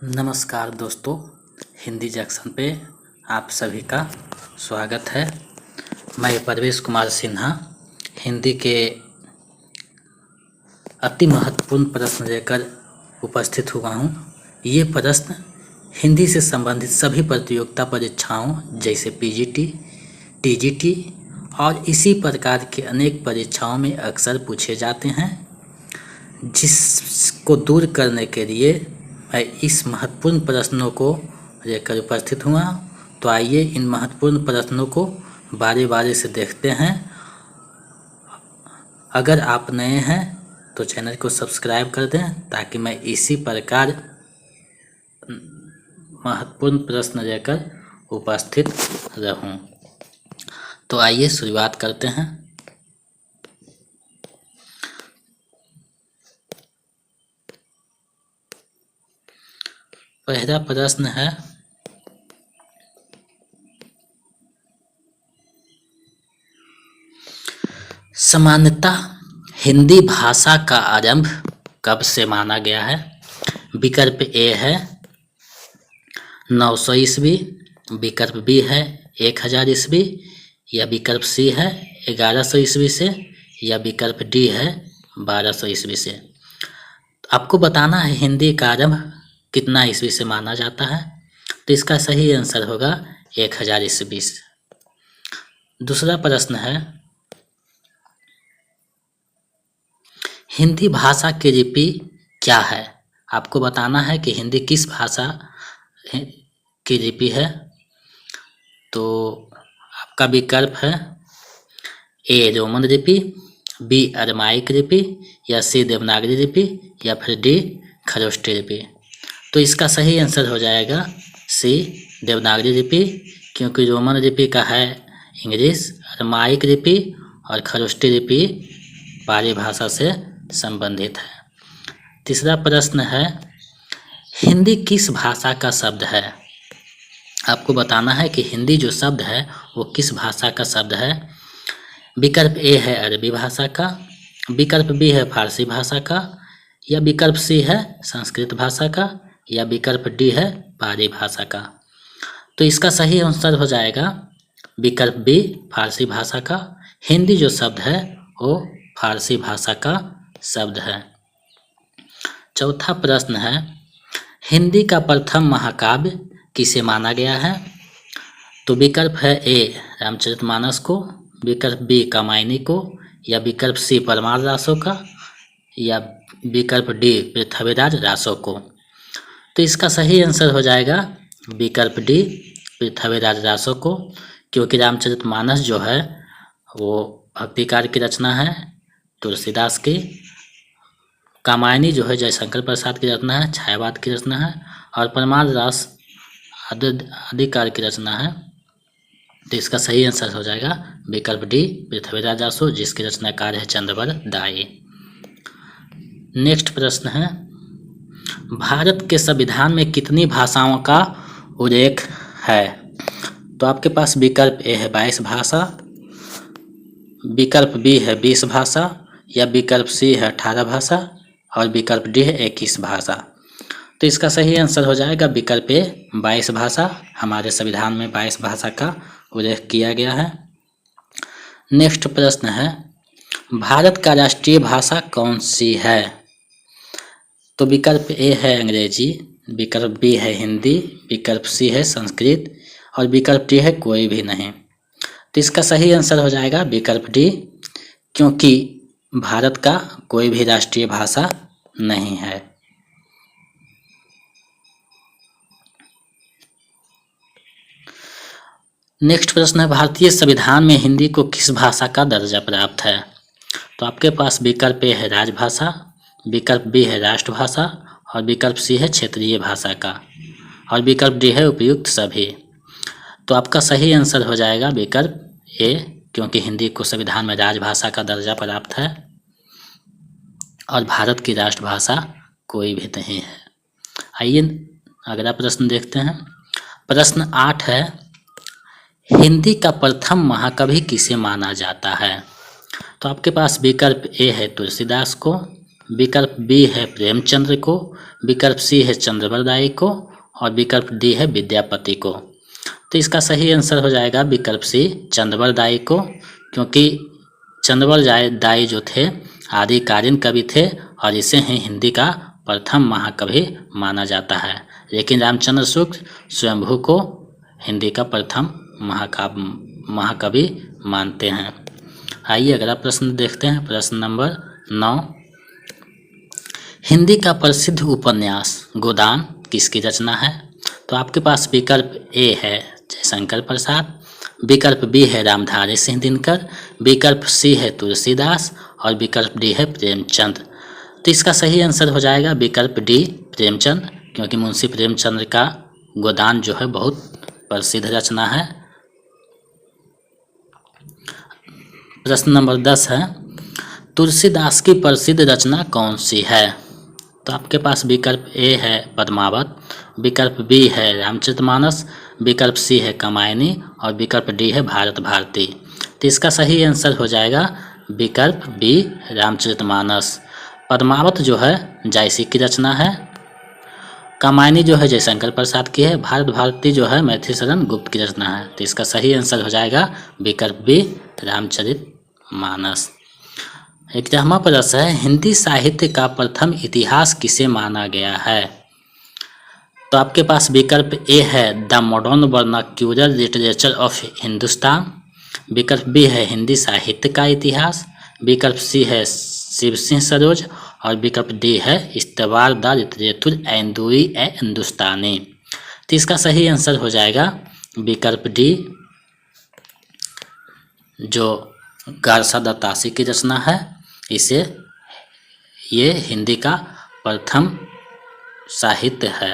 नमस्कार दोस्तों, हिंदी जंक्शन पे आप सभी का स्वागत है। मैं परवेश कुमार सिन्हा हिंदी के अति महत्वपूर्ण प्रश्न लेकर उपस्थित हुआ हूँ। ये प्रश्न हिंदी से संबंधित सभी प्रतियोगिता परीक्षाओं जैसे पीजीटी, टीजीटी और इसी प्रकार के अनेक परीक्षाओं में अक्सर पूछे जाते हैं, जिसको दूर करने के लिए मैं इस महत्वपूर्ण प्रश्नों को लेकर उपस्थित हुआ। तो आइए इन महत्वपूर्ण प्रश्नों को बारी बारी से देखते हैं। अगर आप नए हैं तो चैनल को सब्सक्राइब कर दें ताकि मैं इसी प्रकार महत्वपूर्ण प्रश्न लेकर उपस्थित रहूं। तो आइए शुरुआत करते हैं। पहला प्रश्न है, सामान्यतः हिंदी भाषा का आरंभ कब से माना गया है? विकल्प ए है 900 ईस्वी, विकल्प बी है 1000 ईस्वी, या विकल्प सी है 1100 ईस्वी से, या विकल्प डी है 1200 ईस्वी से। आपको बताना है हिंदी का आरंभ कितना ईस्वी से माना जाता है। तो इसका सही आंसर होगा 1000 ईस्वी से। दूसरा प्रश्न है, हिंदी भाषा की लिपि क्या है? आपको बताना है कि हिंदी किस भाषा की लिपि है। तो आपका विकल्प है ए रोमन लिपि, बी अरमाइक लिपि, या सी देवनागरी लिपि, या फिर डी खरोष्टी लिपि। तो इसका सही आंसर हो जाएगा सी देवनागरी लिपि, क्योंकि रोमन लिपि का है इंग्लिश, अरमाइक लिपि और खरोष्टी लिपि पाली भाषा से संबंधित है। तीसरा प्रश्न है, हिंदी किस भाषा का शब्द है? आपको बताना है कि हिंदी जो शब्द है वो किस भाषा का शब्द है। विकल्प ए है अरबी भाषा का, विकल्प बी है फारसी भाषा का, या विकल्प सी है संस्कृत भाषा का, या विकल्प डी है पाली भाषा का। तो इसका सही आंसर हो जाएगा विकल्प बी फारसी भाषा का। हिंदी जो शब्द है वो फारसी भाषा का शब्द है। चौथा प्रश्न है, हिंदी का प्रथम महाकाव्य किसे माना गया है? तो विकल्प है ए रामचरितमानस को, विकल्प बी कामायनी को, या विकल्प सी परमार रासो का, या विकल्प डी पृथ्वीराज रासो को। तो इसका सही आंसर हो जाएगा विकल्प डी पृथ्वीराज रासो को, क्योंकि रामचरितमानस जो है वो भक्तिकार की रचना है तुलसीदास की। कामायनी जो है जयशंकर प्रसाद की रचना है, छायावाद की रचना है, और परमार रास आदिकार की रचना है। तो इसका सही आंसर हो जाएगा विकल्प डी पृथ्वीराज रासो, जिसके रचनाकार है चंद्रवर दाई। नेक्स्ट प्रश्न है, भारत के संविधान में कितनी भाषाओं का उल्लेख है? तो आपके पास विकल्प ए है 22 भाषा, विकल्प बी है 20 भाषा, या विकल्प सी है 18 भाषा, और विकल्प डी है 21 भाषा। तो इसका सही आंसर हो जाएगा विकल्प ए 22 भाषा। हमारे संविधान में 22 भाषा का उल्लेख किया गया है। नेक्स्ट प्रश्न है, भारत का राष्ट्रीय भाषा कौन सी है? तो विकल्प ए है अंग्रेजी, विकल्प बी है हिंदी, विकल्प सी है संस्कृत, और विकल्प डी है कोई भी नहीं। तो इसका सही आंसर हो जाएगा विकल्प डी, क्योंकि भारत का कोई भी राष्ट्रीय भाषा नहीं है। नेक्स्ट प्रश्न है, भारतीय संविधान में हिंदी को किस भाषा का दर्जा प्राप्त है? तो आपके पास विकल्प ए है राजभाषा, विकल्प बी है राष्ट्रभाषा, और विकल्प सी है क्षेत्रीय भाषा का, और विकल्प डी है उपयुक्त सभी। तो आपका सही आंसर हो जाएगा विकल्प ए, क्योंकि हिंदी को संविधान में राजभाषा का दर्जा प्राप्त है और भारत की राष्ट्रभाषा कोई भी नहीं है। आइए अगला प्रश्न देखते हैं। प्रश्न 8 है, हिंदी का प्रथम महाकवि किसे माना जाता है? तो आपके पास विकल्प ए है तुलसीदास को, विकल्प बी है प्रेमचंद्र को, विकल्प सी है चंद्रवरदाई को और विकल्प डी है विद्यापति को। तो इसका सही आंसर हो जाएगा विकल्प सी चंद्रवरदाई को, क्योंकि चंद्रवरदाई जो थे आदिकालीन कवि थे और इसे ही हिंदी का प्रथम महाकवि माना जाता है। लेकिन रामचंद्र शुक्ल स्वयंभू को हिंदी का प्रथम महाकवि मानते हैं। आइए अगला प्रश्न देखते हैं। प्रश्न नंबर 9, हिंदी का प्रसिद्ध उपन्यास गोदान किसकी रचना है? तो आपके पास विकल्प ए है जयशंकर प्रसाद, विकल्प बी है रामधारी सिंह दिनकर, विकल्प सी है तुलसीदास और विकल्प डी है प्रेमचंद। तो इसका सही आंसर हो जाएगा विकल्प डी प्रेमचंद, क्योंकि मुंशी प्रेमचंद का गोदान जो है बहुत प्रसिद्ध रचना है। प्रश्न नंबर 10 है, तुलसीदास की प्रसिद्ध रचना कौन सी है? तो आपके पास विकल्प ए है पद्मावत, विकल्प बी है रामचरितमानस, विकल्प सी है कामायनी और विकल्प डी है भारत भारती। तो इसका सही आंसर हो जाएगा विकल्प बी रामचरितमानस। पद्मावत जो है जायसी की रचना है, कामायनी जो है जयशंकर प्रसाद की है, भारत भारती जो है मैथिली शरण गुप्त की रचना है। तो इसका सही आंसर हो जाएगा विकल्प बी रामचरितमानस। 11वां प्रश्न है, हिंदी साहित्य का प्रथम इतिहास किसे माना गया है? तो आपके पास विकल्प ए है the modern vernacular literature of Hindustan, विकल्प बी है हिंदी साहित्य का इतिहास, विकल्प सी है शिव सिंह सरोज और विकल्प डी है इस्तवार द लिटरेचर एंदुई ए हिंदुस्तानी। तो इसका सही आंसर हो जाएगा विकल्प डी, जो गारसा दत्तासी की रचना है। इसे ये हिंदी का प्रथम साहित्य है,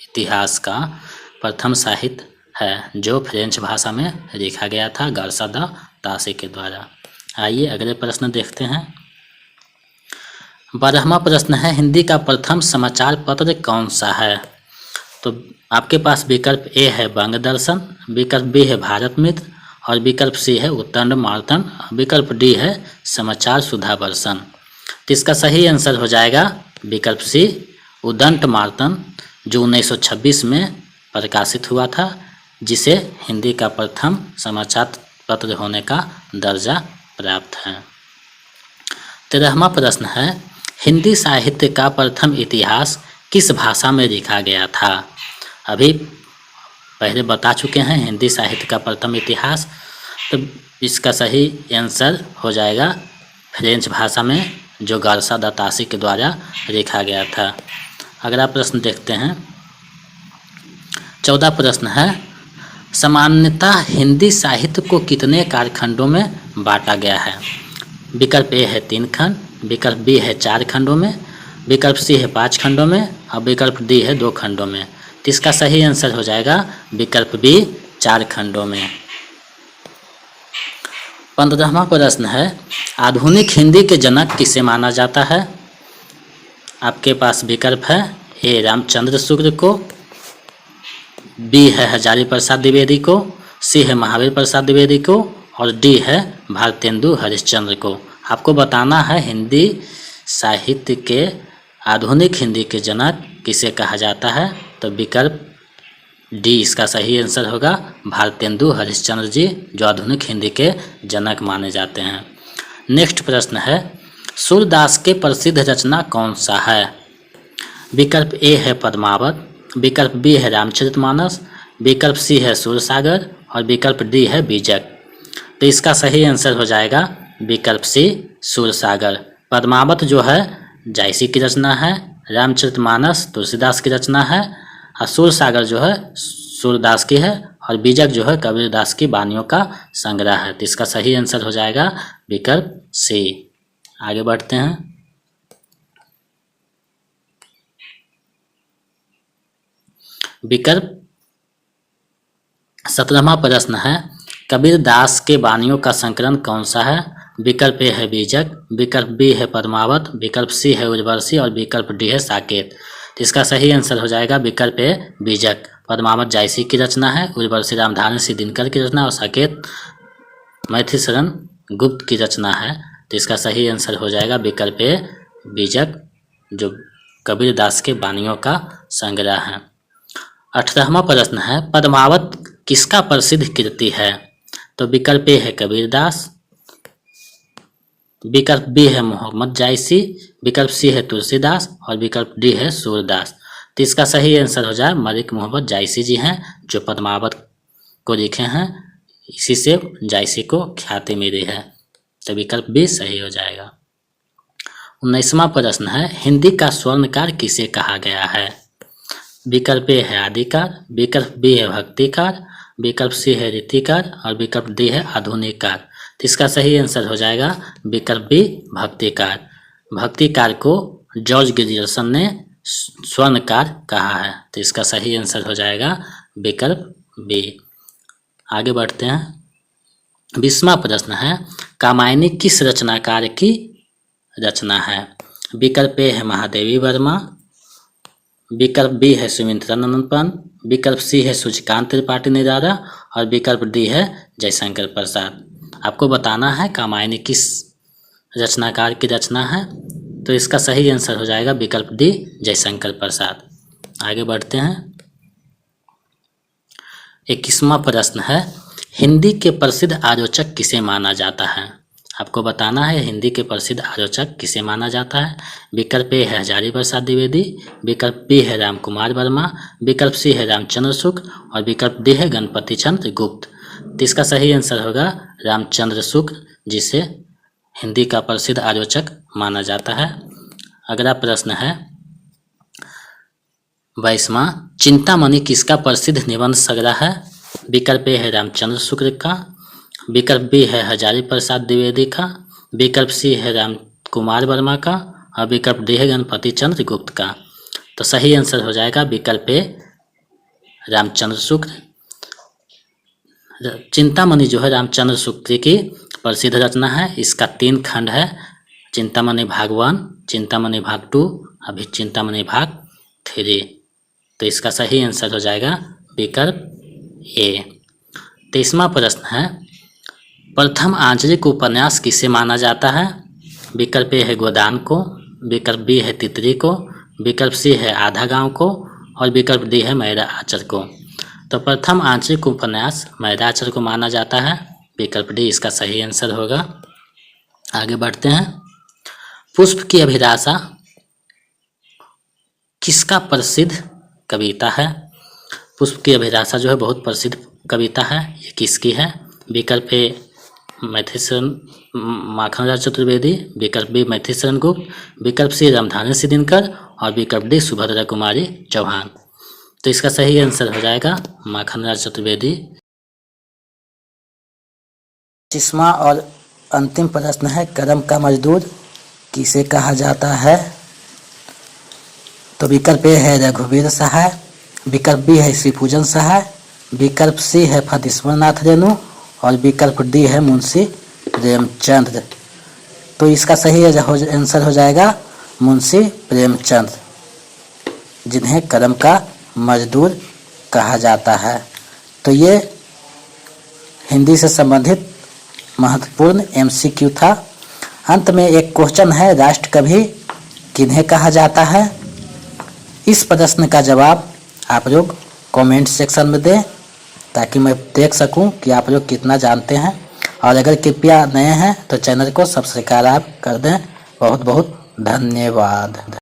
इतिहास का प्रथम साहित्य है जो फ्रेंच भाषा में लिखा गया था गारसा दत्तासी के द्वारा। आइए अगले प्रश्न देखते हैं। 12वां प्रश्न है, हिंदी का प्रथम समाचार पत्र कौन सा है? तो आपके पास विकल्प ए है बंगदर्शन, विकल्प बी है भारत मित्र और विकल्प सी है उत्तंड मार्तन, विकल्प डी है समाचार सुधा वर्षन। तो इसका सही आंसर हो जाएगा विकल्प सी उदंत मार्तन, जो 1926 में प्रकाशित हुआ था, जिसे हिंदी का प्रथम समाचार पत्र होने का दर्जा प्राप्त है। 13वां प्रश्न है, हिंदी साहित्य का प्रथम इतिहास किस भाषा में लिखा गया था? अभी पहले बता चुके हैं हिंदी साहित्य का प्रथम इतिहास, तो इसका सही आंसर हो जाएगा फ्रेंच भाषा में, जो गारसा दत्तासी के द्वारा लिखा गया था। अगला प्रश्न देखते हैं। 14 प्रश्न है, सामान्यतः हिंदी साहित्य को कितने कालखंडों में बांटा गया है? विकल्प ए है 3 खंड, विकल्प बी है 4 खंडों में, विकल्प सी है 5 खंडों में और विकल्प डी है 2 खंडों में। तो इसका सही आंसर हो जाएगा विकल्प बी 4 खंडों में। 15वां प्रश्न है, आधुनिक हिंदी के जनक किसे माना जाता है? आपके पास विकल्प है ए रामचंद्र शुक्ल को, बी है हजारी प्रसाद द्विवेदी को, सी है महावीर प्रसाद द्विवेदी को और डी है भारतेंदु हरिश्चंद्र को। आपको बताना है हिंदी साहित्य के आधुनिक हिंदी के जनक किसे कहा जाता है। तो विकल्प डी इसका सही आंसर होगा भारतेंदु हरिश्चंद्र जी, जो आधुनिक हिंदी के जनक माने जाते हैं। नेक्स्ट प्रश्न है, सूरदास के प्रसिद्ध रचना कौन सा है? विकल्प ए है पद्मावत, विकल्प बी है रामचरितमानस, विकल्प सी है सूरसागर और विकल्प डी है बीजक। तो इसका सही आंसर हो जाएगा विकल्प सी सूरसागर। पद्मावत जो है जायसी की रचना है, रामचरितमानस तुलसीदास की रचना है और सूरसागर जो है सूरदास की है और बीजक जो है कबीरदास की वाणियों का संग्रह है। तो इसका सही आंसर हो जाएगा विकल्प सी। आगे बढ़ते हैं। विकल्प 17वां प्रश्न है, कबीरदास के वाणियों का संकलन कौन सा है? विकल्प ए है बीजक, विकल्प बी है पद्मावत, विकल्प सी है उर्वशी और विकल्प डी है साकेत। तो इसका सही आंसर हो जाएगा विकल्प ए बीजक। पद्मावत जायसी की रचना है, उर्वशी रामधारी सिंह दिनकर की रचना और साकेत मैथिली शरण गुप्त की रचना है। तो इसका सही आंसर हो जाएगा विकल्प ए बीजक, जो कबीरदास के वाणियों का संग्रह है। 18वां प्रश्न है पद्मावत किसका प्रसिद्ध कृति है? तो विकल्प ए है कबीरदास, विकल्प बी है मोहम्मद जायसी, विकल्प सी है तुलसीदास और विकल्प डी है सूरदास। तो इसका सही आंसर हो जाए मलिक मोहम्मद जायसी जी हैं, जो पद्मावत को लिखे हैं, इसी से जायसी को ख्याति मिली है। तो विकल्प बी सही हो जाएगा। 19वां प्रश्न है हिंदी का स्वर्णकार किसे कहा गया है? विकल्प ए है आदिकार, विकल्प बी है भक्तिकार, विकल्प सी है रीतिकार और विकल्प डी है आधुनिककार। तो इसका सही आंसर हो जाएगा विकल्प बी भक्तिकार। भक्तिकार को जॉर्ज ग्रियर्सन ने स्वर्णकार कहा है। तो इसका सही आंसर हो जाएगा विकल्प बी। आगे बढ़ते हैं। 20वां प्रश्न है कामायनी किस रचनाकार की रचना है? विकल्प ए है महादेवी वर्मा, विकल्प बी है सुमित्रानंद पंत, विकल्प सी है सूर्यकांत त्रिपाठी निराला और विकल्प डी है जयशंकर प्रसाद। आपको बताना है कामायनी किस रचनाकार की रचना है। तो इसका सही आंसर हो जाएगा विकल्प डी जयशंकर प्रसाद। आगे बढ़ते हैं। 21वां प्रश्न है हिंदी के प्रसिद्ध आलोचक किसे माना जाता है? आपको बताना है हिंदी के प्रसिद्ध आलोचक किसे माना जाता है। विकल्प ए है हजारी प्रसाद द्विवेदी, विकल्प बी है राम कुमार वर्मा, विकल्प सी है रामचंद्र शुक्ल और विकल्प डी है गणपति चंद्र गुप्त। तो इसका सही आंसर होगा रामचंद्र शुक्ल, जिसे हिंदी का प्रसिद्ध आलोचक माना जाता है। अगला प्रश्न है 22वां चिंतामणि किसका प्रसिद्ध निबंध संग्रह है? विकल्प ए है रामचंद्र शुक्ल का, विकल्प बी है हजारी प्रसाद द्विवेदी का, विकल्प सी है राम कुमार वर्मा का और विकल्प डी है गणपति चंद्र गुप्त का। तो सही आंसर हो जाएगा विकल्प ए रामचंद्र शुक्ल। चिंतामणि जो है रामचंद्र शुक्ल की प्रसिद्ध रचना है। इसका 3 खंड है, चिंतामणि भाग 1, चिंतामणि भाग 2, अभी चिंतामणि भाग 3। तो इसका सही आंसर हो जाएगा विकल्प ए। 23वां प्रश्न है प्रथम आंचलिक उपन्यास किसे माना जाता है? विकल्प ए है गोदान को, विकल्प बी है तितली को, विकल्प सी है आधा गांव को और विकल्प डी है मैरा आचर को। तो प्रथम आंचलिक उपन्यास मैरा आचर को माना जाता है। विकल्प डी इसका सही आंसर होगा। आगे बढ़ते हैं। पुष्प की अभिलाषा किसका प्रसिद्ध कविता है? पुष्प की अभिलाषा जो है बहुत प्रसिद्ध कविता है। ये किसकी है? विकल्प ए मैथिलीशरण माखनलाल चतुर्वेदी, विकल्प बी मैथिलीशरण गुप्त, विकल्प सी रामधारी सिंह दिनकर और विकल्प डी सुभद्रा कुमारी चौहान। तो इसका सही आंसर हो जाएगा माखनलाल चतुर्वेदी। 25वां और अंतिम प्रश्न है कर्म का मजदूर किसे कहा जाता है? तो विकल्प ए है रघुवीर सहाय, विकल्प बी है श्रीपूजन सहाय, विकल्प सी है फतेश्वर नाथ रेणु और विकल्प डी है मुंशी प्रेमचंद। तो इसका सही आंसर हो जाएगा मुंशी प्रेमचंद, जिन्हें कर्म का मजदूर कहा जाता है। तो ये हिंदी से संबंधित महत्वपूर्ण MCQ था। अंत में एक क्वेश्चन है राष्ट्रकवि किन्हें कहा जाता है? इस प्रश्न का जवाब आप लोग कमेंट सेक्शन में दें, ताकि मैं देख सकूं कि आप लोग कितना जानते हैं। और अगर कृपया नए हैं तो चैनल को सब्सक्राइब कर दें। बहुत बहुत धन्यवाद।